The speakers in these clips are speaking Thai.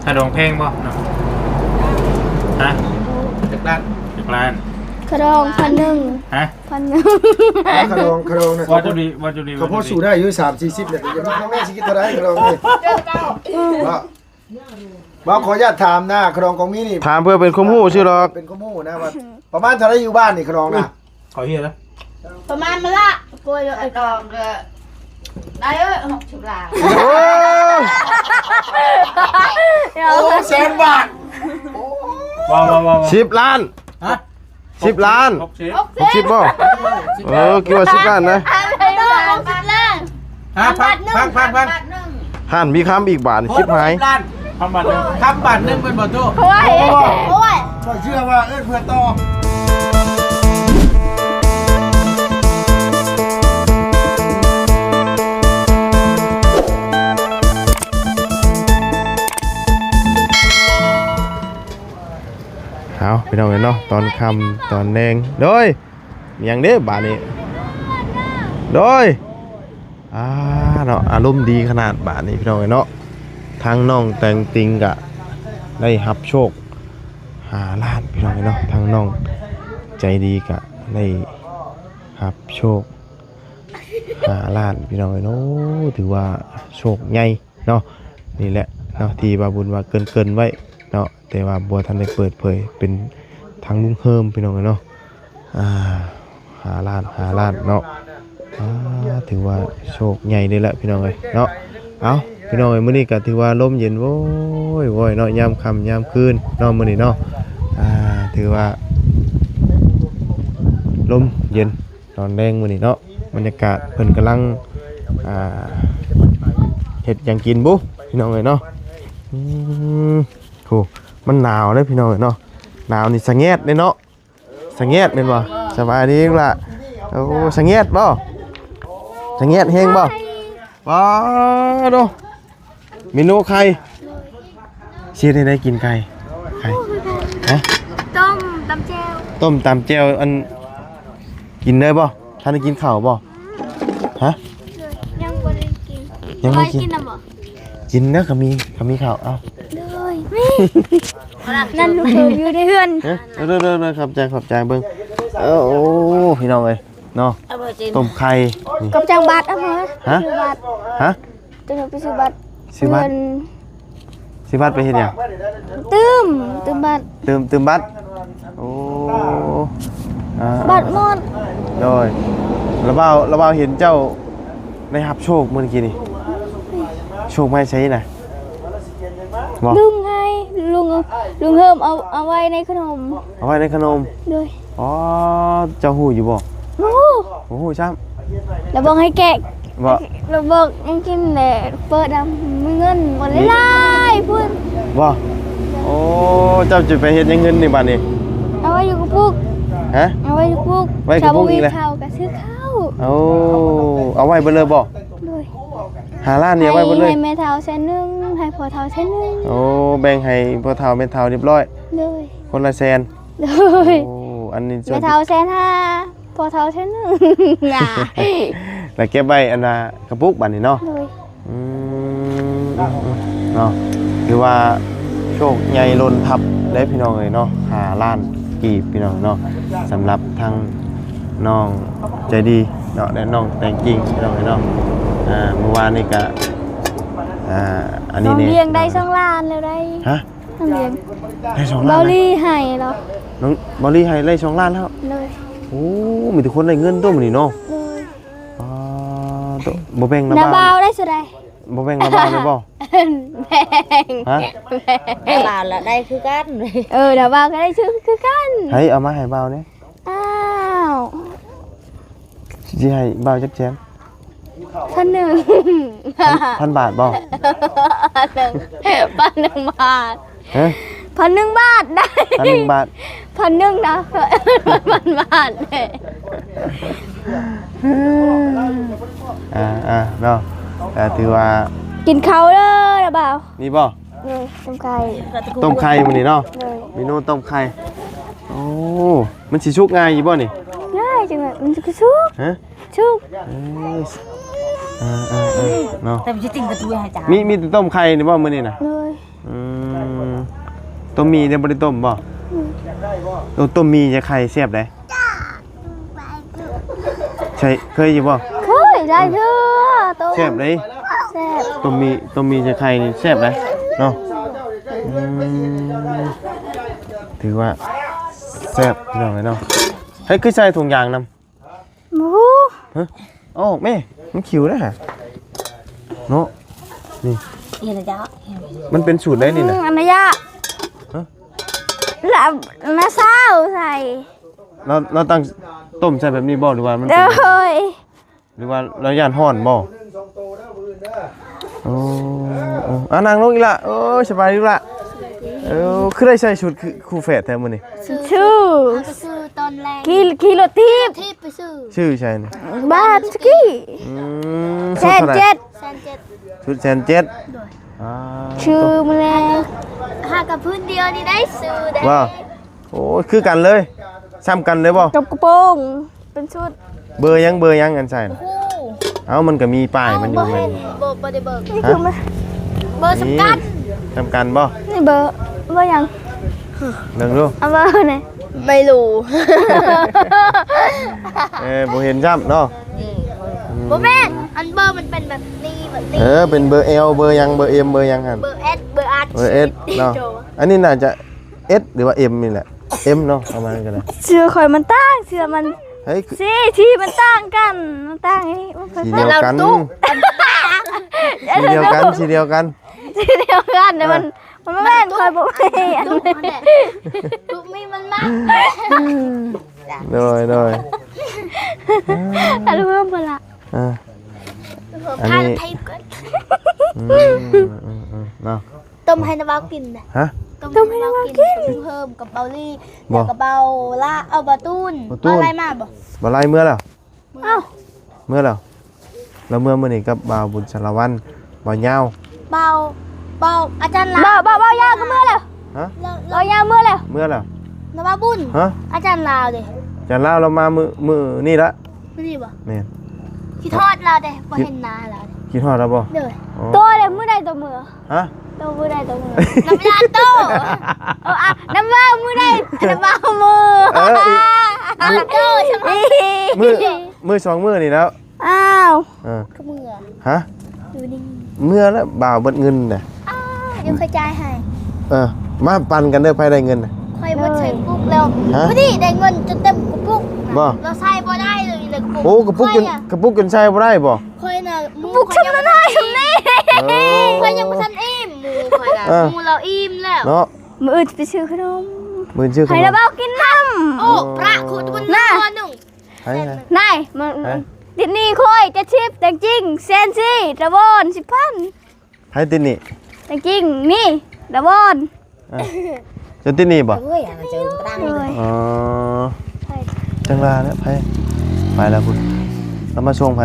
ถ้าดองเพลงบ่เนาะฮะจากล้านกระดอง1,000ฮะ1,000กระดองนะวัตถุดิบเขาพอสู่ได้อายุ30-40เนี่ยยังพ่อแม่สิกินเท่าไหร่กระดองนี่บ่ขออนุญาตถามนะกระดองของมีนี่ถามเพื่อเป็นข้อมูลชื่อหรอกเป็นข้อมูลนะว่าประมาณเท่าไหร่อยู่บ้านนี่กระดองนะ ขอเฮียแล้ว ประมาณมื้อละกลัวไอ้ดองก็ได้60ล้านโอ้แสนบาทว้าว10 ล้านฮะ10 ล้าน60บ่คิดว่า10 ล้านนะ60ล้านฮะพังหันมีคำอีกบาทชิบหายคำบาทนึงเป็นบ่ตู้ โอ้ยก็เชื่อว่าเพื่อนตอบเอาไปน้องเนาะตอนคำตอนแดงโดยอย่างเด้บาทนี้โดยเนาะอารมณ์ดีขนาดบาทนี้พี่น้องเนาะทางน้องแต่งติงกะได้รับโชค5 ล้านพี่น้องเนาะทางน้องใจดีกะได้รับโชค5 ล้านพี่น้องเนาะถือว่าโชคใหญ่เนาะนี่แหละเนาะที่บาบุญว่าเกินไว้เนาะแต่ว่าบัวทันได้เปิดเผยเป็นทางลุงเฮิมพี่น้องเนาะ5 ล้านเนาะถือว่าโชคใหญ่เลยแหละพี่น้องเอ้ยเนาะเอาพี่น้องเอ้ยมื้อนี้ก็ถือว่าลมเย็นโว้ยเนาะยามค่ำยามคืนเนาะมื้อนี้เนาะถือว่าลมเย็นตอนแดงมื้อนี้เนาะบรรยากาศเพิ่นกำลังเฮ็ดหยังกินบุพี่น้องเอ้ยเนาะโหมันหนาวเลยพี่น้องเอ้ยเนาะหนาวนี่สะแงดเลยเนาะสะแงดแม่นบ่สบายดีล่ะโอ้สะแงดบ่สะแงดแฮงบ่ว้าโดเมนูไข่เสียได้กินไข่ฮะต้มตำแจ่วอันกินได้บ่ท่านได้กินข้าวบ่ฮะยังบ่ได้กินยังไม่กินน่ะบ่กินนะก็มีข้าวเอ้าเลยนั่นลูกอยู่ในเฮือนเด้อขอบใจเบิ่งโอ้พี่น้องเอ้ยเนาะต้มไข่กับจังบัตรฮะจะไปซื้อบัตรซื้อบัตรไปเฮ็ดหยังตื้มบัตรตื้มบัตรโอ้บัตรหมดโดยระเบ้าเห็นเจ้าได้รับโชคเมื่อกี้นี่โชคไม่ใช่น่ะลุงให้ลุงเฮิมเอาไว้ในขนมเลยอ๋อเจ้าหู้อยู่บ่โอ้โหช้ำแล้วบอกให้แกะเราบอกยังกินแหละเปิดมีเงินหมดเลยพูดบ่โอ้เจ้าจะไปเฮ็ดยังเงินนี่บัดนี้เอาไว้อยู่กับพวกฮะเอาไว้อยู่กับพวกชาวบ้านอีกแล้วข้าวกับซื้อข้าวเอาไว้เบ่เลยบ่5 ล้านเนี่ยไว้เบ่เลยให้แม่เฒ่าแสนนึงให้พ่อเฒ่าแสนนึงโอ้แบ่งให้พ่อเฒ่าแม่เฒ่าเรียบร้อยเลยคนละแสนเลยโอ้อันนี้แม่เฒ่าแสน5พ่อเฒ่าแสนนึงแล้วเก็บไว้อันน่ะกระปุกบัดนี้เนาะเนาะคือว่าโชคใหญ่ล้นทับได้พี่น้องเอ้ยเนาะ5 ล้านกีบพี่น้องเนาะสำหรับทางน้องใจดีเนาะและน้องแต่งจริงพี่น้องเอ้ยเนาะเมื่อวานนี่ก็อันนี้เนี่ยเลี้ยงได้2 ล้านแล้วได้ฮะเลี้ยงได้2 ล้านบอลลี่ให้เหรอน้องบอลลี่ให้ได้2 ล้านแล้วเลยโอ้มีทุกคนได้เงินตัวมื้อนี้เนาะเลยบ่แบ่งนะบ่าวได้สุดใดบ่แบ่งนะบ่าวได้บ่แบ่งฮะบ่าวละได้คือกันเดี๋ยวบ่าวก็ได้คือกันให้เอามาให้บ่าวนี่อ้าว สิให้บ่าวจักแสน1,000 บาทบ่1,000 บาทฮะ1,000 บาทได้1,000 บาท1,000นะ1,000 บาทเลยเนาะถือว่ากินข้าวเด้อบ่าวนี่บ่ต้มไข่มื้อนี้เนาะเมนูต้มไข่โอ้มันสิสุกง่ายอยู่บ่นี่ง่ายจังเลยมันสุกฮะสุก เนาะ แต่มันจะติ่งกระตุ้ยให้จ้า มีแต่ต้มไข่นี่บ่มื้อนี้น่ะ เลย ต้มมีเนี่ยบ่ได้ต้มบ่ต้มมีจะไข่แซ่บได้ใช่เคยอยู่บ่ เคยได้เด้อต้ม แซ่บได้ แซ่บ ต้มมีจะไข่นี่แซ่บได้เนาะถือว่าแซ่บพี่น้องเนาะให้คือใส่ถุงยางนำ หมู ฮะโอ้แม่มันขิวได้ฮะเนาะนี่ เฮียนะจ้า มันเป็นสูตรได้นี่นะ อันนี้ยะ ฮะ แล้วน้าเศร้าใส่ เราตั้งต้มใส่แบบนี้บ่หรือว่ามัน เด้ เป็น อ หรือว่าเราย่านฮ้อนบ่ 1 2โตแล้วมื้ออื่นเด้อ โอ้นั่งลงอีกละโอ้สบายดีละคือได้ใส่ชุดคือครูแฝดแท้มื้อนี้ ชื่อ ไปซื้อตอนแรก กิโลทิพ ที่ไปซื้อ ชื่อใช่นี่ บาทสกี้ แสนเจ็ด 1,700,000 ชุด1,700,000ชื่อมาแล้ว หากับพื้นเดียวนี่ได้ซื้อได้ ว่าโอ้คือกันเลยซ้ำกันเลยบ่ กับกระโปรงเป็นชุด เบอร์ยังอันใส่น่ะ คู่ เอ้ามันก็มีป้ายมันอยู่ บ่ แม่ เห็ น นบ่ได้เบิก นี่คือมา เบอร์สำคัญ ซ้ำกันบ่ นี่เบอร์ยัง เรื่องดู เอาเบอร์ไหน ไม่รู้ บ่เห็นซ้ำเนาะ บ่แม่นอันเบอร์มันเป็นแบบนี้แบบนี้ เป็นเบอร์ L เบอร์ยังเบอร์ M เบอร์ยังหั่น เบอร์ S เบอร์ R เบอร์ S เนาะอันนี้น่าจะ S หรือว่า M นี่แหละ M เนาะประมาณกันเลย เสื้อข่อยมันต่างเสื้อมัน เฮ้ย สีที่มันต่างกันมันต่างไอ้มันเป็น สีเดียวกันสีเดียวกันสีเดียวกัน สีเดียวกันแต่มันไม่แม่นข่อยบอกไม่อัน ตุ๊ก นี้ มันแหละตุ๊กมีมันมาก โดย อันนี้เพิ่มไปละ อ่า อัน ทาน นี้ ไทยก่อน เนาะ ต้มให้น้ำเบากินนะ ฮะ ต้มให้น้ำเบากินเพิ่มกับเบาลี่ บ่ แล้วกับเบาละเอาบาตูน บาตูน อะไรมาบ่ บ่ไล่เมื่อแล้ว เอ้า เมื่อแล้วแล้วเมื่อมื้อนี้กับบ่าวบุญชลวันบ่าวยาว เบาอาจารย์ลา บ่ยาวก็เมื่อแล้ว ฮะ บ่ยาวเมื่อแล้ว เมื่อแล้ว น้ำเบาบุญ ฮะ อาจารย์ลาวเด้ จะเล่าเรามามื้อนี่ละ ไม่ดีบ่ แม่น ที่ทอดลาวเด้บ่เห็นหน้าลาวเด้ คิดฮอดแล้วบ่ เด้อ อ๋อ ตัวเลยมือใดตัวมือ ฮะ ตัวมือใดตัวมือ น้ำยาโต้ น้ำเบามือใดน้ำเบามือ โต้ใช่ไหม มื้อสองมื้อนี่แล้ว อ้าว ก็มือ ฮะ อยู่นี่ เมื่อแล้วบ่าวเบิดเงินน่ะ เดี๋ยวค่อยจ่ายให้ มาปันกันเด้อไผได้เงินน่ะ ค่อยบ่ใช้ปุ๊กแล้ว ฮะ พอดีได้เงินจนเต็มกระปุก บ่ เราใช้บ่ได้เลยในกระปุก โอ้กระปุกจนใช้บ่ได้บ่ ค่อยน่ะ บุกชมน้อยชมนี่ ค่อยยังบ่ทันอิ่มหมูค่อยน่ะหมูเราอิ่มแล้ว เนาะ มืออื่นไปซื้อขนม มื้อชื่อ ให้ระเบากินน้ำ โอ้พระคุณตุนน้ำหนึ่ง ให้ นายมันดินี่ค่อยจะชิปแต่จริงเซนซี่ตะบอน10,000 ให้ตินี่ แต่จริงนี่ตะบอน จะตินี่บ่ เฮ้ยอันนั้นเจอตรัง เลย อ๋อจังลาแล้วไผไปแล้วคุณแล้วมาส่งไผ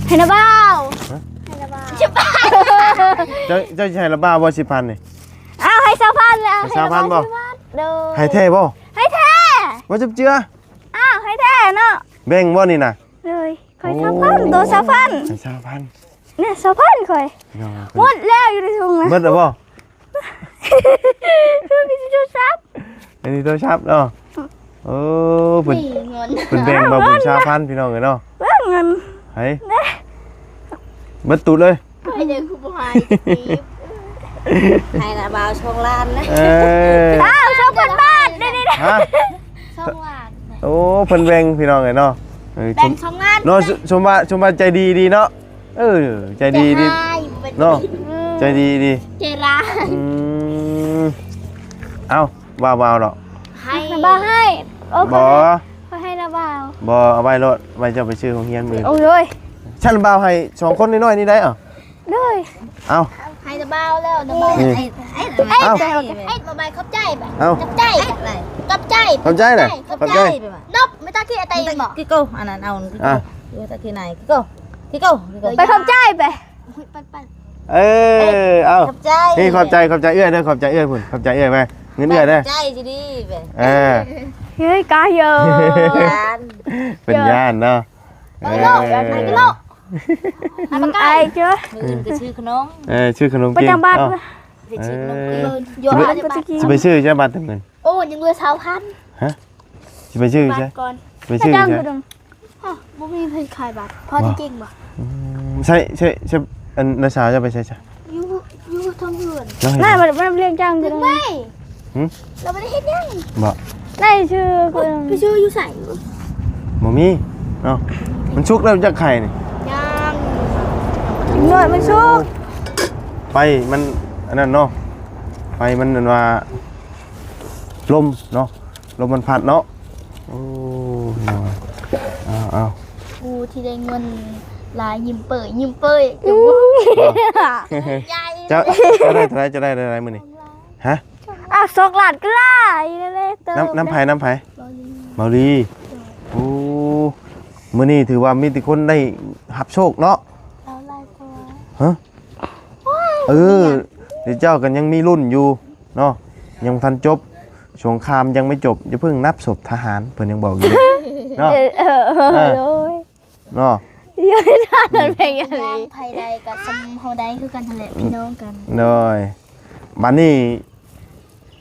ให้ระเบา ชิบะ เจ้าสิให้ละบ้าบ่10,000นี่ อ้าวให้2,000แล้ว ให้2,000บ่ เด้อ ให้แท้บ่ ให้แท้ บ่จับเจือ อ้าวให้แท้เนาะ แบ่งบ่นี่น่ะ เลยค่อย2,000ตัว2,000 ให้2,000 เนี่ย2,000ค่อยหมดแล้วอยู่ในถุงนะ เบิดแล้วบ่ คือมีจุดซับ อันนี้ตัวชับเนาะเเพิ่น นี่เงิน เพิ่นแบ่งบ่บุญชาพันพี่น้องเอ้ยเนาะ เรื่องเงิน ให้เบิดตูดเลย ให้เด็กผู้ชาย ให้นะบ่าวช่องล้านนะ อ้าว2,000 บาทนี่ ฮะ ช่องว่าง โอ้เพิ่นแบ่งพี่น้องเอ้ยเนาะช แบ่ ม งช่องงาน เนาะชมว่าใจดีดีเนาะใจดีดี เนาะใจดีดี เจร้าย เอ้าว้าวๆเนาะ ให้ ระบาให้โอเค บ่ เขาให้ระบาว บ่เอาไว้รถไว้เจะไปซื้อของเฮียนมื้อ โอ้ย ฉันบ่าวให้2คนน้อยๆนี่ได้เหรอ เลย เอ้า ให้ตะเบาแล้วตะเบา นี่ ไอ้ เอ้า ไอ้บายเข้าใจแบบ เอ้า จับใจจับใจ เข้าใจเลย เข้า เข้า ใจ ใจ นบไม่ต้องคิดอะไรบอก กี่โก้อันนั้นเอากี่โก้อยู่ตะกี้ไหนกี่โก้กี่โก้ ไปขอบใจไป ไป เอ้า ขอบใจ นี่ขอบใจเอื้อเด้อขอบใจเอื้อพุ่นขอบใจเอื้อไปเงินเอื้อเด้อ ใจจีดีไป เฮ้ยกาเยอะ ยาน เป็นญาติเนาะ ไปโลกไปโลก ไอ้เจ้า มืออื่นก็ชื่อขนม ชื่อขนม ประ เก่ง จำบ้าน เอ้า ไปชื่อขนมเอง ย้อนไปบ้าน สิไปชื่อใช่บัตรเงิน โอ้ยังเหลือ1,000 ฮะสิไปชื่อ บา ใช่ ทก่อน ไปชื่อ จ้าง ใช่ กระดง ฮะบ่มีเพิ่นขายบัตรพอจริงบ่ ใช่อันนาชาจะไปใช่จ้ะ อยู่ทางเฮือน แล้วเห็น น่า ไหม มันเรียกจ้างกระดง ไม่ หึ เราไม่ได้เฮ็ดหยัง บ่ ได้ชื่อกระดง ไปชื่ออยู่ไส บ่มีเนาะมันชุกแล้วจากไข่นี่ ยัง หน่วยมันชุก ไปมันอันนั้นเนาะไปมันนั่นว่าลมเนาะลมมันพัดเนาะโอ้เนาะเอา กูที่ได้เงินหลายยิ้มเปื่อยอยู่บ่ยาย จะได้อะไรมื้อนี้ฮะ อ่ะสกหลาดก็ไล่เลยเติม น้ำไผ่เมาลีโอ้มื้อนี้ถือว่ามีแต่คนได้รับโชคเนาะ เอาหลายตัว ฮะเดี๋ยวเจ้ากันยังมีรุ่นอยู่เนาะยังทันจบสงครามยังไม่จบอย่าเพิ่งนับศพทหารเพิ่นยังบอกอยู่เลยเนาะ เลย เนาะ ยังไม่ทันมันเป็นยังไง ทางไผใดกับซำเฮาใดคือกันนั่นแหละพี่น้องกัน เด้อบัดนี้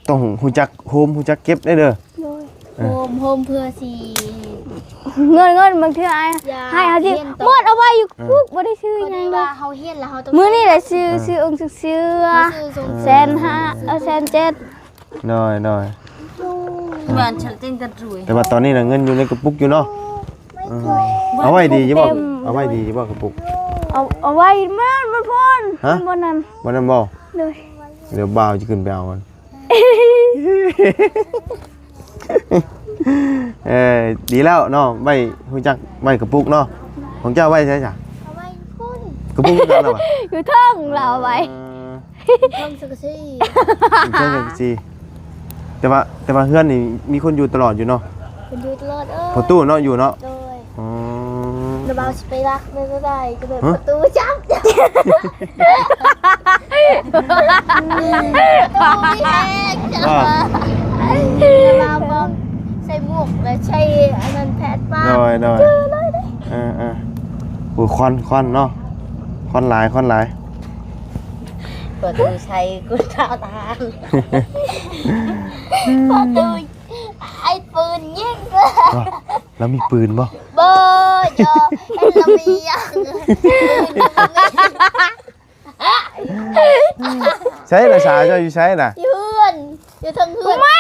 ต้องฮู้จักโฮมฮู้จักเก็บได้เด้อ โฮมเพื่อสิ เงินบางทีไอ้ให้เขาที่หมดเอาไว้อยู่คุกบ่ได้ซื้อ พอ ยัง ดี เล ว่าย เฮาเฮียนแล้วเฮาต้อง มื้อนี้แหละซื้อองค์เสื้อ ซื้อสง 1,500เอา1,700 น้อย งานฉันเต้นกันรวย แต่ว่าตอนนี้น่ะเงินอยู่ในกระปุกอยู่เนาะเอาไว้ดีอยู่บ่เอาไว้ดีอยู่บ่กระปุก เอาไว้มันพ่น ฮะ บนนั้น บ่นำบ่ เลย เดี๋ยวบ่าวจะขึ้นไปเอามัน ดีแล้วเนาะไว้ฮู้จักไว้กระปุกเนาะของเจ้าไว้ใช่จ้ะ เอาไว้พุ่น กระปุกคือกันแล้วบ่ อยู่เทิงเราเอาไว้ เพิ่งสักซี่ เจ้าจังซี่แต่ว่าเฮือนนี่มีคนอยู่ตลอดอยู่เนาะ เป็นอยู่ตลอดพอตู้เนาะอยู่เนาะ โดย อ๋อ ระบาสิไปรักไม่ได้ก็แบบประตูจับประตูไม่แหกจังระบาบอกใส่หมวกและใช้อันนั้นแพทป้า น้อยโอ้ยควันเนาะควันหลาย ประตูใช้กูเท้าตา ประตูไอ้ปืนยิง แล้วมีปืนบ่ เบอร์จอเอ็นละมีอย่าง ใช้ละสาเจ้าอยู่ใช้น่ะ เพื่อนอยู่ทางเพื่อนไม่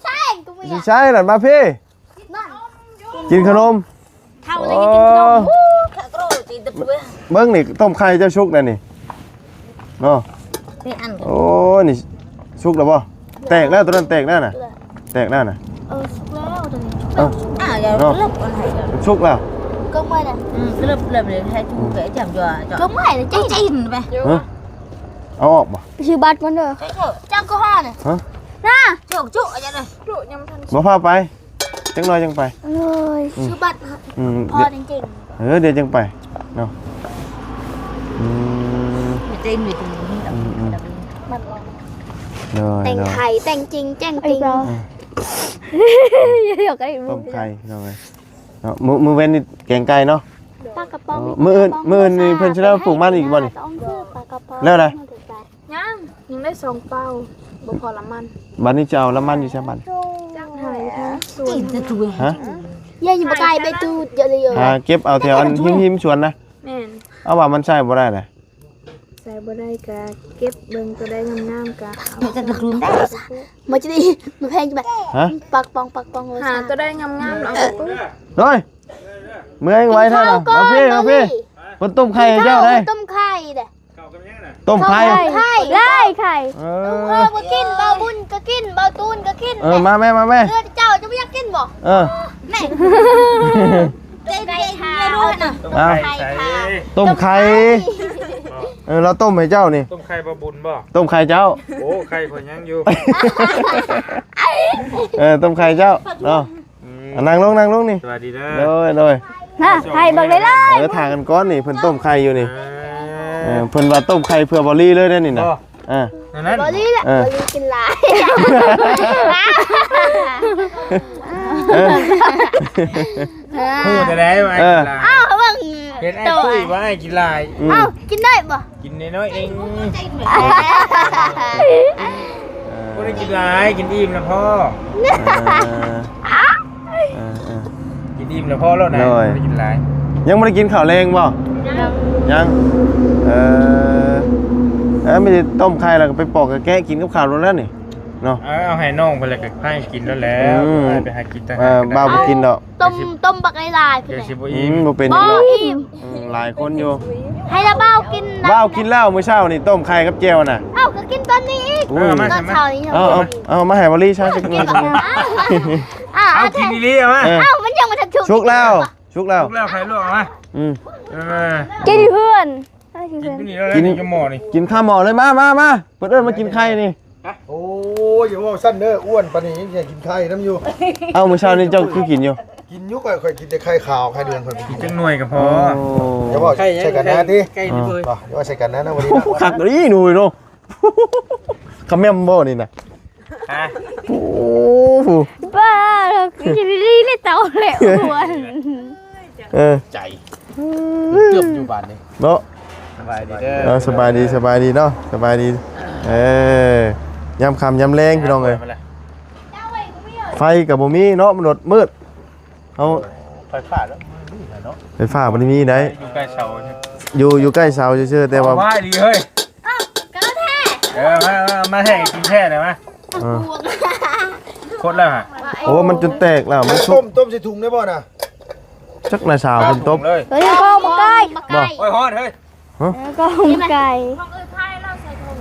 ใช่กูไม่อ อยู่ ยาก ใช้น่ะมาพี่ นั่น กินขนม เท่าเลยกินขนมข้าวโรตีตะปุ้ย เบิ่งนี่ต้มไข่เจ้าชุกนั่นนี่เนาะ ไปอันกัน โอ้นี่ชุกแล้วบ่แตกแล้วตัวนั้นแตกแล้วน่ะแตกแล้วน่ะ สุกแล้วตอนนี้ เอ้า อย่าเลิกอะไรกัน ชุกแล้ว ก็ไม่นะ เลิกเลยให้ชูแกจับจ่อ ก็ไม่นะ ใจจินไป ฮะเอาออกบ่ ชื่อบัตรมันเด้อ ใช่เถอะ จังก็ห่อเนี่ย ฮะ น่ะ จุกอะไรเลย บ่พาไปจังน้อยจังไป เลย ชื่อบัตร พอจริง เดี๋ยวจังไปเนาะ ไม่ใจมีตรงนี้ ๆบัตร เนาะ แต่งไทยแต่งจริงแจ้ง ไอ้ จริง เราอยากไอ้ ต้มไข่เนาะเนาะมื้อเว้นนี่แกงไก่เนาะ ปลากระป๋อง มื้ออื่นนี่เพิ่นสิได้ปลูกมันอีกบ่นี่ ต้องซื้อปลากระป๋อง แล้วอะไร ยังได้2เป้าบ่พอละมัน บัดนี้จะเอาละมันอยู่ใช่บัด จังไห้ค่ะ จินจะช่วย ฮะ ย่าอยู่บ่ไกลไปตูดเยอะเลย เก็บเอาแถวอันหิมๆชวนนะ แม่น เอาว่ามันใช้บ่ได้เลย ใส่บ่ได้กะเก็บเบิ่งตัวได้งามๆกะเอา จะตะลุมได้ มันจะดีมันแพงจังแบบ ฮะ ปักปองเลย หาตัวได้งามๆแล้วเอาไปปุ๊บ เฮ้ยเมื่อยไว้เท่าน่ะมาพี่เพิ่นต้มไข่ให้เจ้าได้ ต้มไข่เด้ ต้มไข่ ไข่ ได้ไข่ เอ ก็กินเบาบุญก็กินเบาตูนก็กิน มาแม่ เลือดเจ้าจะไม่อยากกินบ่ เออ ใจค่ะรู้นะ เอา ไข่ค่ะ ต้มไข่เราต้มให้เจ้านี่ ต้มไข่บะบุญบ่ ต้มไข่เจ้า โอ้ไข่ข่อยยังอยู่ ต้มไข่เจ้าเนาะนั่งลงนี่ สวัสดีเด้อ เลย น่ะไข่บักเลยล่ะ ถ่ายกันก้อนนี่เพิ่นต้มไข่อยู่นี่เพิ่นว่าต้มไข่เพื่อบอลลี่เลยได้นี่นะ นั่น บอลี่แหละบอลี่กินหลาย พูดได้ไหม อ้าวเบิ่ง เห็นไอ้ตุ้ยว่าไอ้กินลาย เอ้ากินได้บ่ กินน้อยๆเองก็ได้กินลายกินอิ่มแล้วพ่อกินอิ่มแล้วพ่อแล้วนะไม่ได้กินลาย ยังไม่ได้กินข้าวแรงบ่ยังไม่ได้ต้มไข่แล้วก็ไปปอกกับแกะกินกับข้าวแล้วนี่เนาะ เอาให้น้องไปเลยก็ให้กินแล้วแล้วไปหากินแต่ บ้าบ่กินดอก ต้มบักลาย เดี๋ยวชิบุ อื อิ่ม มบ่เป็น บ่ เนาะ อิ่ม หลายคนอยู่ ให้ละเบ้ากินนะ บ้าวกินแล้วมื้อเช้านี่ต้มไข่กับแจ่วน่ะ เอ้าก็กินตอนนี้อีก มา ตอน ใช่ไหม เช้านี้ เอามาให้บริชาจักหน่อย เอากินดีๆเอามา เอ้ามันยังมาทักชุก ชุกแล้ว ลูกแล้วใครลูกเอามา กินเพื่อน กินนี่แล้วกินกับหม้อนี่ กินข้าวหมอเลยมาเปิดเอิ้นมากินไข่นี่ โอ้ยอย่าว่าสั้นเด้ออ้วนปานนี้ยังกินไข่น้ำอยู่ เอามื้อเช้านี่เจ้าคือกินอยู่ กินยุกค่อยกินแต่ไข่ขาวไข่เดือนค่อยกิน จังหน่วยก็พอ อย่าว่าใส่กันนะดิ ใกล้นี่เว้ย อย่าว่าใส่กันนะวันนี้ คักนี่หนูเนาะคำแม่มบ่นี่น่ะ ฮะ โอ้โห บ้าเรากินดีเลยเต่าเลยอ้วน ใจเกือบอยู่บ้านนี่ เนาะ สบายดีเด้อ สบายดีเนาะสบายดียามค่ำยามแรงพี่น้องเอ้ยไฟก็บ่มีเนาะมันมืดเอา ไฟฟ้าแล้วเนาะ ไฟฟ้าบ่ได้มีได้ อยู่ใกล้เสาใช่ อยู่ใกล้เสาซื่อๆแต่ว่า ว่าดีเฮ้ย ก็แท้ มาแท้กินแท้เลยมั้ยโคตรแล้วฮะ โอ้มันจนแตกแล้วมันสุก ต้มใส่ถุงได้บ่น่ะ จักหน้าสาวเพิ่นตบ เลย เฮ้ยก็มาไก่ บ่ โอ้ยฮอดเฮ้ย ก็มาไก่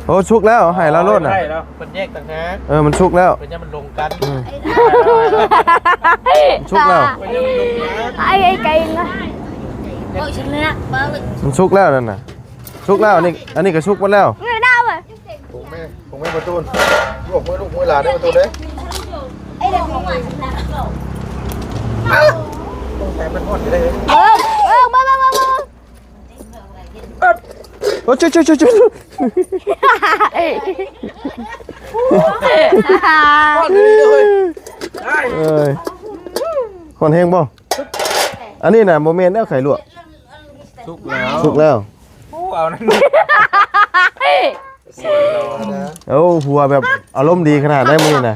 โอ้ชุกแล้วให้เราโลดน่ะ ใช่แล้วมันแยกต่างหาก มันชุกแล้ว เป็นยังมันลงกัน ชุกแล้ว เป็นยังมันลงกัน ไอ้ไก่นะ มันชุกแล้วนั่นน่ะชุกแล้วอันนี้ก็ชุกหมดแล้ว ไม่ได้เว้ย ผมไม่ประตูนลูกมือหลานได้ประตูเด้แต่มันหดได้เลย มา โอ้ชุคนเฮงบ่อันนี้น่ะโมเมนต์แล้วไข่ลวก ชุกแล้ว ชุกแล้ว โอ้เอานั่น โอ้หัวแบบอารมณ์ดีขนาดได้มื้อนี้น่ะ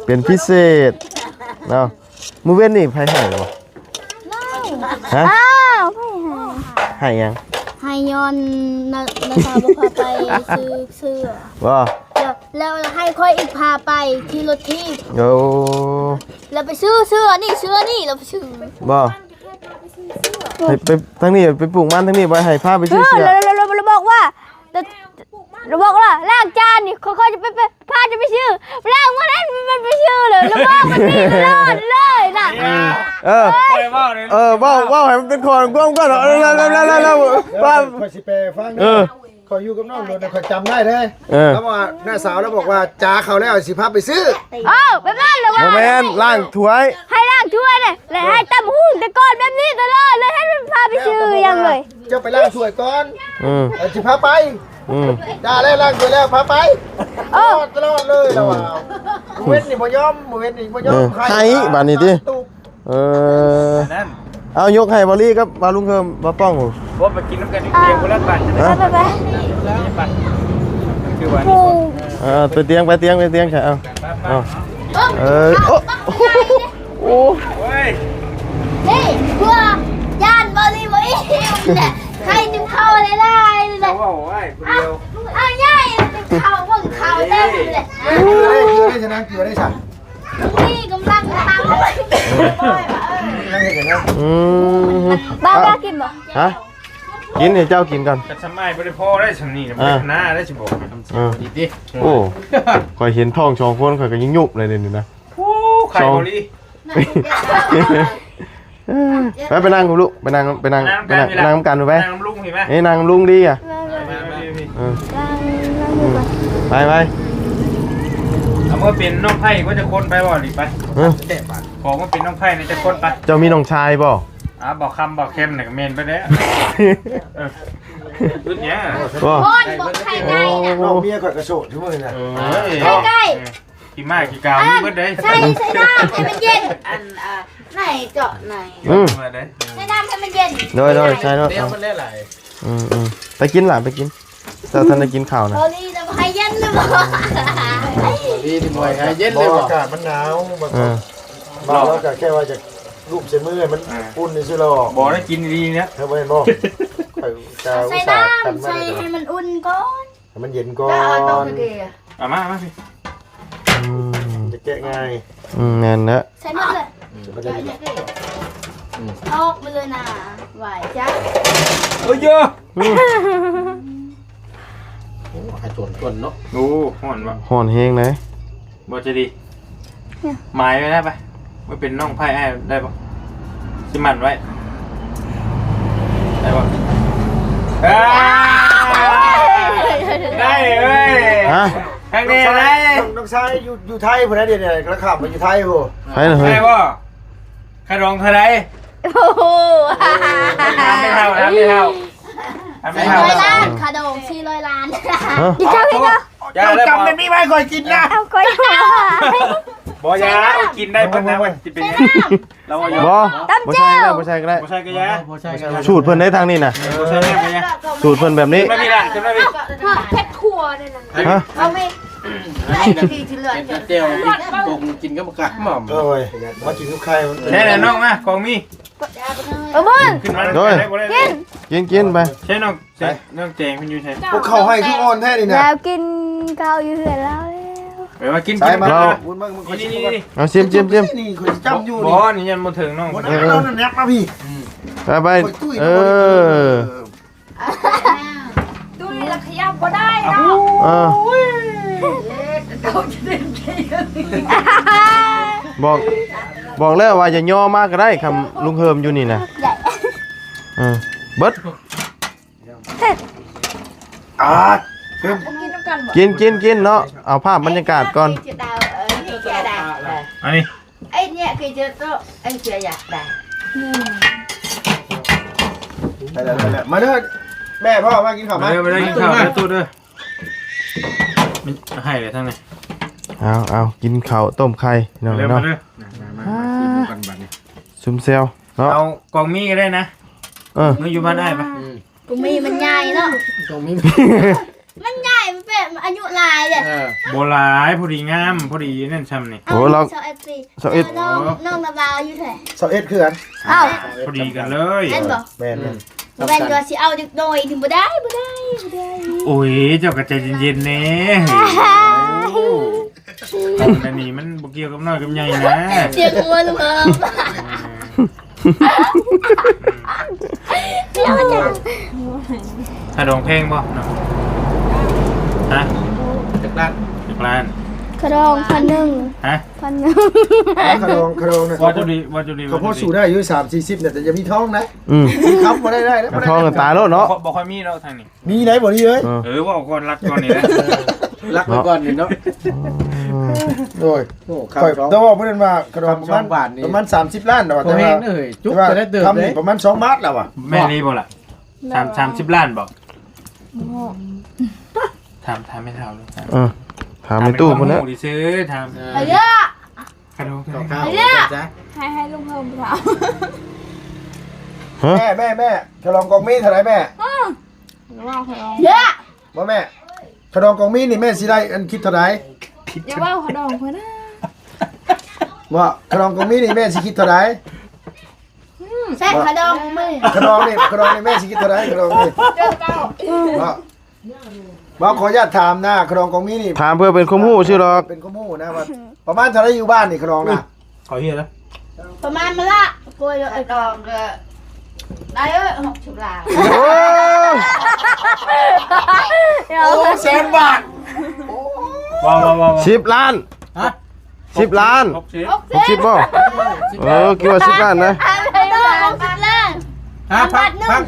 เป็นพิเศษเนาะมื้อเว้นนี่ไผให้บ่ฮะ อ้าวไม่ ให้ยัง ให้ย้อนนะคะบอกพาไปซื้อเสื้อ ว่า แล้วให้ค่อยอีกพาไปที่รถที่ โอ้ แล้วไปซื้อเสื้อนี่เราไปซื้อ บ่ไปทั้งนี้ไปปลูกมันทั้งนี้ไปให้พาไปซื้อเสื้อ เราบอกว่าล้างจานนี่เขาจะไปพาจะไปซื้อล้างมาแล้วมันไปซื้อเลยแล้วบอกมันนี่เลยน่ะ ว่าให้มันเป็นคนกว้างๆแล้วป้า คอยสิแปลฟังนะคอยอยู่กับน้องโดนคอยจำได้เลยแล้วว่าหน้าสาวแล้วบอกว่าจ้าเขาแล้วสิพาไปซื้อ แบบนั้นเลย โม ว่า เมนต์ล้างถ้วย ให้ล้างถ้วยเลยและให้ตำหุ้นแต่ก่อนแบบนี้ตลอดเลยให้มันพาไปซื้อยังเลย เจ้าไปล้างถ้วยก่อน สิพาไป ได้แล้วล้างถ้วยแล้วพาไปตลอดเลยแล้วว่าเว้นนี่บ่ยอมให้บ้านนี้ดินั่น เอายกให้บอลลี่ครับมาลุงเคิมมาป้องหู ว่าไปกินน้ำกันเตียงคนละปันใช่ไหม ไป ปันคือวัน ไปเตียงใช่เอาโอ้ โอ้ย นี่เพื่อย่านบริบอีใครจึงเข้าเลยได้เลย เขาบอกว่าคนเดียว เอาง่ายเข้าบ่เข้าเต็มเลย เกลือได้ชนะเกลือได้ฉัน นี่กำลังทำ นั่งเห็นนะ บ้ากินบ่ ฮะกินให้เจ้ากินกัน กระชำไม้บริโภคได้ชำนี่บริหน้าได้ชิบอกดีดิ โอ้คอยเห็นท้อง2คนคอยก็ยิ่งยุบเลยนี่นะ ไข่บริ ไปนั่งกูลูกไปนั่งกันดูไป นั่งลุงเห็นไหม นี่นั่งลุงดีอ่ะไป เอาเมื่อเป็นน้องไผ่ก็จะคนไปบ่หรือไปของว่าเป็นน้องไผ่เนี่ยจะคนไป เจ้ามีน้องชายบ่ บอกคำบอกเข้มเนี่ยเมนไปแล้วรุ่นเนี้ย บ่ คนบอกใครไก่ น้องเมียก่อนกระโดดทุกมือนะ ใกล้ ขี้มากขี้กาวมีเบิดเด้ ใส่น้ำให้มันเย็น อันไหนเจาะไหน มาเด้ ใส่น้ำให้มันเย็น โดยใช่เนาะ เดี๋ยวมันได้หลาย ไปกินล่ะไปกินเจ้าท่านได้กินข้าวนะ โอลีจะให้เย็นหรือเปล่า ดีที่บ่อยให้เย็นเลยอากาศมันหนาวมันเราก็แค่ว่าจะรูปเส้นมือมันอุ่นนี่สิเรา บอกได้กินดีๆนะ ถ้าบ่เห็นบ่จะ ใส่ อุตส่าห์กัน น้ำ มา ใส่ให้มันอุ่นก่อน ให้มันเย็นก่อ ก็เอาตรง น ตะเกียบ มาสิ จะแกะง่าย แน่นนะ ใส่หมดเลย จะไม่ได้ ออกมาเลยนะไหวจ้ะ เอ้ยเยอะ ให้จนเนาะ โอ้ห่อนวะ ห่อนแฮงเลย บ่จะดีหมายไว้ได้ปะว่าเป็นน้องไพ่ให้ได้ปะสิมันไว้ได้ปะได้เอ้ย ฮะ ทางนี้ได้ น้องชายอยู่ไทยพุ่นนะเดี๋ยวนี้กระขับมาอยู่ไทยพุ่น ไปเลยเฮ้ย ได้ปะขนมเท่าไร โอ้โห ทำไม่เท่า 400 ล้านคาโดง400 ล้าน กินข้าวกินข้าวอย่าเลย จำเป็นนี่ไว้ก่อนกินนะ เอาก้อยหัว บ่ยากินได้เพิ่นนะมันสิเป็นยังเราว่า บ่บ่ใช่ก็ได้บ่ใช่ก็ได้ บ่ใช่ก็ยา สูตรเพิ่นได้ทางนี้น่ะ บ่ใช่ก็ยา สูตรเพิ่นแบบนี้ ไม่มีละขึ้นมาพี่ เพชรครัวเนี่ยนะ ฮะ เอาไหม ที่ที่เลือด เจียวตกกินก็มากะหม่อมโอ้ยมากินกับใคร ใช่แล้วน้องมากองมี เอาบุญ ขึ้นมา กินไป ใช่น้องน้องแจงเพิ่นอยู่ใช่ พวกเขาให้ทุกอ่อนแท้นี่นะ แล้วกินข้าวอยู่เหือนแล้ว ไปว่ากิน ใส่มา เรา บุญมึงมึง นี่นี่นี่ เอาชิม นี่คนจำอยู่ บ่ นี่ นี่ยันบ่ถึงน้อง วันนั้นเราเนี่ยนับมาพี่ ไปเออ ดูแล้วขยับก็ได้นะ บอกแล้วว่าอย่าย่อมากก็ได้คำลุงเฮิมอยู่นี่นะเบิด กินเนาะเอาภาพบรรยากาศก่อน จะดาวนี่แกได้ อันนี้ ไอ้เนี่ยคือจะต้องไอ้เสียอยากได้ มาเด้อแม่พ่อมากินข้าว มา มา เด้อไปได้กินข้าวในตู้เด้อมันให้เลยทั้งนี้ เอากินข้าวต้มไข่เนาะ เร็วมาเด้อ ซุ่มเซลเนาะ เอากองมีก็ได้นะมึงอยู่บ้านได้ปะ กูมีมันใหญ่เนาะ ตรงนี้ มันใหญ่มันเป็นอายุหลายเลย โบราณพอดีงามพอดีนั่นช้ำนี่ โอ้เรา 21น้องนาบาวอยู่เท่าไหร่ 21คือกัน อ้าว พอดีกันเลย แม่นบ่ แม่น แม่นก็สิเอาเด็กน้อยถึงบ่ได้ โอ้ยเจ้าก็ใจเย็นๆแน่อันนี้มันบ่เกี่ยวกับน้อยกับใหญ่นะ เสียงงัวลุงเอิมเดี๋ยวจะ ถ้าดองเพลงบ่เนาะฮะ จากร้าน จากร้าน กระดอง1,000 ฮะ ขนมเนี่ย ว่าจุดี เขาพอสู่ได้อายุ30-40เนี่ยแต่จะมีท้องนะ มี ครับบ่ได้นะ ท้องกันตายแล้วเนาะ บ่ค่อยมีแล้วทางนี้ มีไหนบ่นี่เอ้ย ว่าก่อนรัดก่อนนี่นะ รักไปก่อนนี่เนาะโอ้ยค่อยแต่ว่าเพิ่นว่าขนมประมาณ30ล้านแต่ว่าจุกจะได้เติมทำประมาณ2บาทแล้วอ่ะ แม่นี่บ่ล่ะ30ล้านบ่ถามไม่เท่าเลย ถามในตู้พุ่นนะ ดิซื้อถาม เยอะ ขนม ให้ลุงเพิ่มถาม แม่ขนมกองมีเท่าไหร่แม่ เยอะ บ่แม่ขนมกองมีนี่แม่สิได้อันคิดเท่าไหร่ อย่าว่าขะดองเพิ่นนะ ว่าขนมกองมีนี่แม่สิคิดเท่าไหร่ แซ่บขะดองมือ ขนมนี่แม่สิคิดเท่าไหร่ขนมนี่ว่าขออนุญาตถามนะขนมกองมีนี่ ถามเพื่อเป็นข้อมูลชื่อหรอก เป็นข้อมูลนะว่าประมาณเท่าไหร่อยู่บ้านนี่ขนมนะ ขอเฮียแล้ว ประมาณมันละกล้วย ไอ้กองก็ได้60 ล้าน โอ้ย แสนบาท ว้าว 10 ล้าน ฮะ 10 ล้าน 60บ่คิดว่า10 ล้านนะ 60 ล้าน ฮะพัง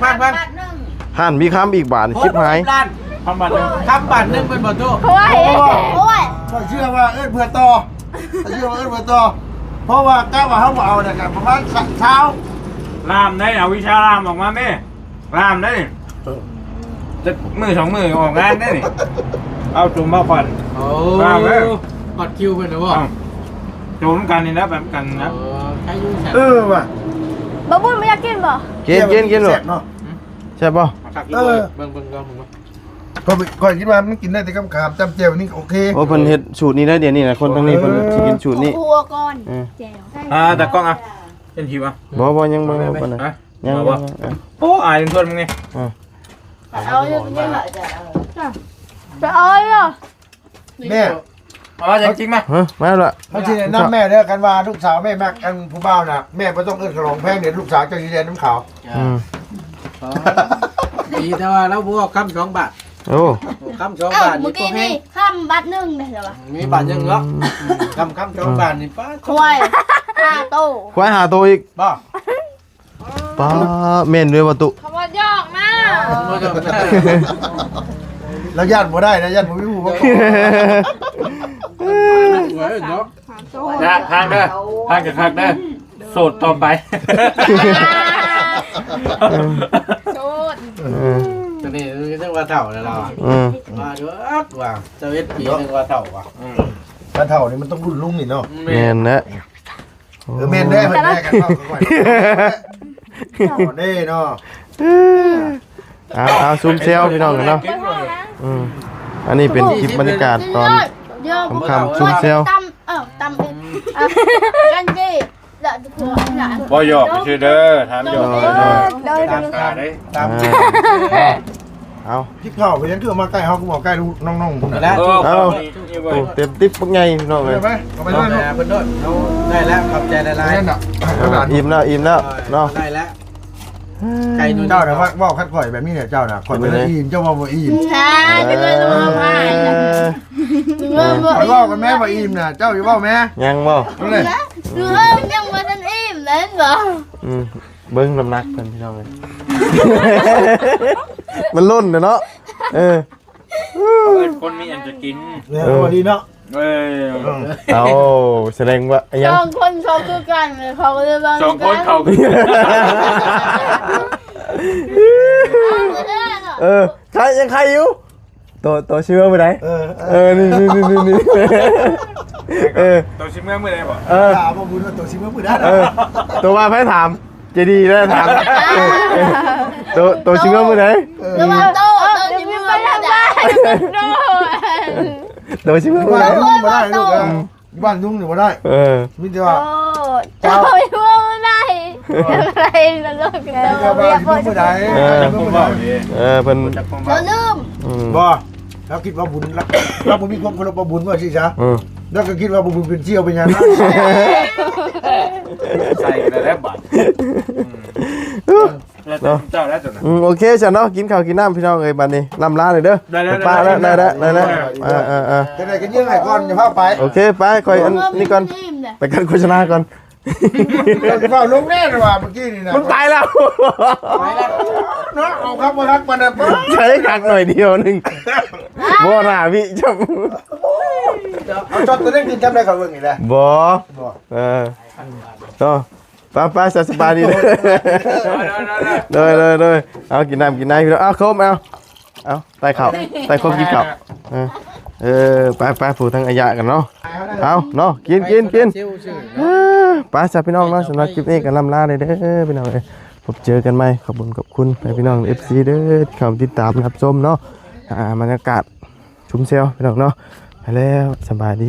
ห่านมีคำอีกบาทชิบหาย พันบาทนึง คำบาทนึงเป็นบ่ตู้ โอ้ย โอ้ย เชื่อว่าเอิ้นเพื่อต่อเพราะว่าก้าวว่าเฮาบ่เอาเนี่ยกันประมาณเช้า ล่ามได้เอาวิชาล่ามออกมาแม่ล่ามได้จะมือ2 มือออกงานได้นี่เอาจุ่มมาผ่อนล่ามแล้ว กอดคิวเพิ่นนะบ่ โจมกันนี่นะแบบกันนะ ใครอยู่แซ่บ ว่ะบ่บุญไม่อยากกินบ่ กินลูก เนาะ ใช่ป่ะ เบิ่งก่อนก่อนคิดว่ามันกินได้แต่กับขามจำเจียวนี่โอเค โอ้เพิ่นเฮ็ดสูตรนี้ได้เดี๋ยวนี้นะคนทางนี้เพิ่นสิกินสูตรนี้ ครัวก่อนแจ่ว แต่กล้องอ่ะเป็นหิวอ่ะ บ่ยังบ่ปานนั้นยัง โอ้อายถึงทนมึงไง เอาอยู่ตรงนี้แหละจะ ไปเอาอ่ะ แม่ เอาจริงๆไหม มาละ เขาสิแนะนำแม่เด้อกันว่าลูกสาวแม่มักกันผู้บ่าวน่ะแม่บ่ต้องเอิ้นขนมแพงเดี๋ยวลูกสาวจะสิเรียนน้ำขาว ดีแต่ว่าเราบวกคำ2 บาท โอ้ คำ2 บาท เมื่ นี่ อกี้ พอแห้ นี่ ง ข้ามบัตรนึงได้เหรอวะ มีบาทยังเนาะคำ2 บาทนี่ป้า ควาย5โต ควายหาตัวอีก บ่ ป้าแม่นด้วยว่าตุ คำว่ายอกนะ บ่ต้อง แล้วญาติบ่ได้นะญาติบ่มีผู้บ่ สวยเนาะ ทางเด้อทางกับทางเด้อโสดต่อไป ตัวนี้นึกว่าเฒ่าแล้วเราว่าดูว่า21 ปีนึกว่าเฒ่าว่ะ บ้านเฒ่านี่มันต้องรุ่นลุงนี่เนาะ แม่นนะ แม่นได้เพิ่นแม่กันเนาะก่อนเด้เนาะ เอาซูมเซลพี่น้องกันเนาะอันนี้เป็นคลิปบรรยากาศตอนคำๆซูมเซล ตำเองกันดิเดี๋ยวหัวหนา บ่หยอกชื่อเด้อถามหยอกเด้อตามขาได้ ตาม เอา พริกเผาไปยังคือมาใกล้เฮาก็บอกใกล้น้องๆพุ่นน่ะ แล้ว เต็มติ๊บปักใหญ่พี่น้องเลย ได้ไหมเอาไป ไป เลย เพิ่นโดดเอาได้แล้วขอบใจหลาย นั่นน่ะ อิ่มแล้วเนาะ ได้แล้วไก่นุ่น เจ้าน่ะว่าคัดข่อยแบบนี้เนี่ยเจ้าน่ะข่อยบ่ได้อิ่มเจ้าว่าบ่อิ่ม ใช่จะเป็นตัวง่าย ข่อยว่ากันแม่บ่อิ่มน่ะเจ้าอย่าเว้าแม่ ยังบ่ นั่นแหละ หรือยังมาทันอิ่มเลยเหรอ เบิ้งน้ำหนักกันพี่น้องเลยมันล้นเนาะคนมีอันจะกิน เนี่ยบ่ดีเนาะ เอาแสดงว่ายัง สองคนเขาคือกันเลยเขาก็เลยบาง สองคนเขา ใครยังใครอยู่ตัวเชื่อไปไหนนี่ตัวชิมเมื่อไหร่บ่ ถามว่าบุญว่าตัวสิมื้อได้ ตัวว่าให้ถามจะดีแล้วถามตัวชิงเงินมือไหน แล้วมาโตจะไม่มาได้ตัวชิงเงินมือ บ้า ไหน นลุงบ่ได้ลูกบ้านลุงนี่บ่ได้มีแต่ว่า เจ้าไม่ว่าได้อะไรนะลูก เจ้าบ้านลุงบ่ได้ลุงบ่ได้ เพิ่น เราลืม บ่แล้วคิดว่าบุญเราบ่มีความเคารพบุญว่าสิซะแล้วก็คิดว่าบุญเป็นเชี่ยวเป็นหยังนะ ใส่แล้วบาทเจ้าแล้วจน โอเคจ้ะเนาะกินข้าวกินน้ำพี่น้องเอ้ยบัดนี้ลำลาเลยเด้อป้าแล้วได้จะได้กันยังไงก่อนจะพาไป โอเคไปคอยอันนี้ก่อนไปกันโฆษณาก่อน เราจะเฝ้าลงแน่เลยว่ะเมื่อกี้นี่นะ มันตายแล้ว เนาะเอาครับมาทักมาเนี่ย ใช้กักหน่อยเดียวนึงบ่น่าพี่จับ เอาจอดตัวเล็กกินจำได้เขาเบิ่งนี่แหละ บ่ก็ป้าสบายดีเลยเอากินน้ำกินน้ำพี่น้องเอาครบเอาไต่ข้าวไต่ครบกินข้าวไปผูทั้งอายะกันเนาะเอาเนาะกินไปจ้าพี่น้องเนาะสำหรับคลิปนี้กันลำลาเลยเด้อพี่น้องพบเจอกันใหม่ขอบคุณพี่น้อง FC เด้อที่เข้าติดตามรับชมเนาะบรรยากาศชุ่มเซลพี่น้องเนาะไปแล้วสบายดี